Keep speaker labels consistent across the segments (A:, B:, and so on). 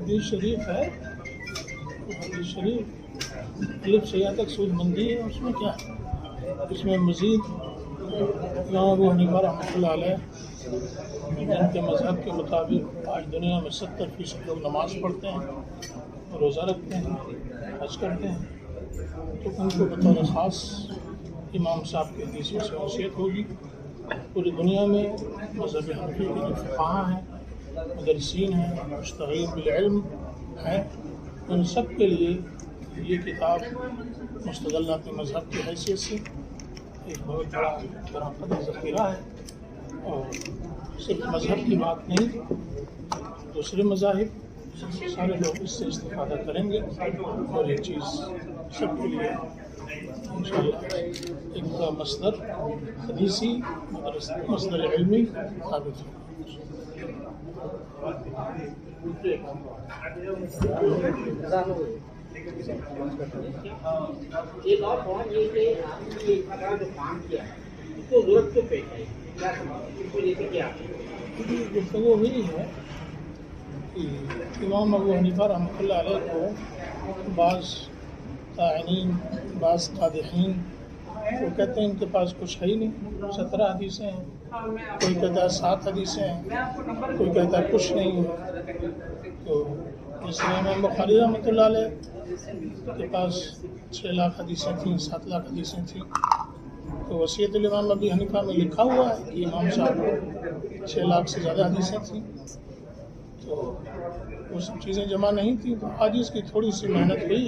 A: حدیث شریف ہے، حدیث شریف الف سے یا تک سود مندی ہے، اس میں کیا ہے؟ اس میں مزید امام ابو حنیفہ رحمۃ اللہ علیہ جن کے مذہب کے مطابق آج دنیا میں 70% لوگ نماز پڑھتے ہیں، روزہ رکھتے ہیں، حج کرتے ہیں، تو ان کو بطور خاص امام صاحب کی حدیثوں سے وصیت ہوگی۔ پوری دنیا میں مذہب حنفی کے جو فقہاء ہیں، مدرسین ہیں، مشتغلین بالعلم ہیں، ان سب کے لیے یہ کتاب مستدلات مذہب کی حیثیت سے ایک بہت بڑا قدر ذخیرہ ہے، اور صرف مذہب کی بات نہیں، دوسرے مذاہب سارے لوگ اس سے استفادہ کریں گے، اور یہ چیز سب کے لیے انشاءاللہ ایک بڑا مصدر حدیثی مصدر علمی ثابت ہوگا۔
B: ایک اور بات یہ کہ آپ نے یہ اتنا جو کام کیا ہے اس کو ضرورت کیوں پیش آئی، کیا اس کو لے کے کیا
A: گفتگو ہوئی ہے کہ امام ابو حنیفہ رحمۃ اللہ علیہ کو بعض طاعنین، بعض قادحین وہ کہتے ہیں ان کے پاس کچھ ہے ہی نہیں، 17 حدیثیں ہیں، کوئی کہتا ہے 7 حدیثیں ہیں، کوئی کہتا ہے کچھ نہیں ہے۔ تو اس لیے امام بخاری رحمۃ اللہ علیہ کے پاس 6 لاکھ حدیثیں تھیں، 7 لاکھ حدیثیں تھیں، تو وصیت الامام ابی حنیفہ میں لکھا ہوا ہے کہ امام صاحب کو 6 لاکھ سے زیادہ حدیثیں تھیں، تو وہ سب چیزیں جمع نہیں تھیں، تو آج اس کی تھوڑی سی محنت ہوئی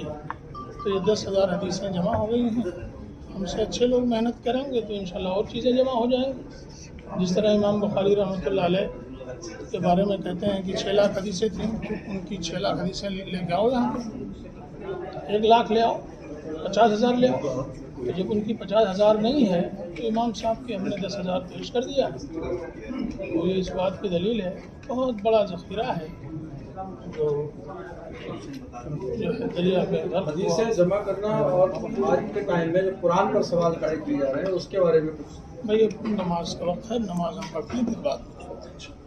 A: تو یہ 10,000 حدیثیں جمع ہو گئی ہیں۔ ہم سے اچھے لوگ محنت کریں گے تو انشاءاللہ اور چیزیں جمع ہو جائیں گی۔ جس طرح امام بخاری رحمۃ اللہ علیہ کے بارے میں کہتے ہیں کہ 6 لاکھ حدیثیں تھیں، ان کی 6 لاکھ حدیثیں لے کے آؤ یہاں پہ، 1 لاکھ لے آؤ، 50,000 لے آؤ، تو جب ان کی 50,000 نہیں ہے تو امام صاحب کے ہم نے 10,000 پیش کر دیا، تو یہ اس بات کی دلیل ہے، بہت بڑا ذخیرہ ہے جو ہے دریا میں غرق ہوا۔
C: حدیثیں جمع کرنا اور آج کے ٹائم میں جو قرآن پر سوال کھڑے کیے جا رہے ہیں اس کے بارے میں کچھ؟
A: بھائی نماز کا وقت ہے، نماز ہم پڑھتے ہیں، پھر بات کرتے ہیں۔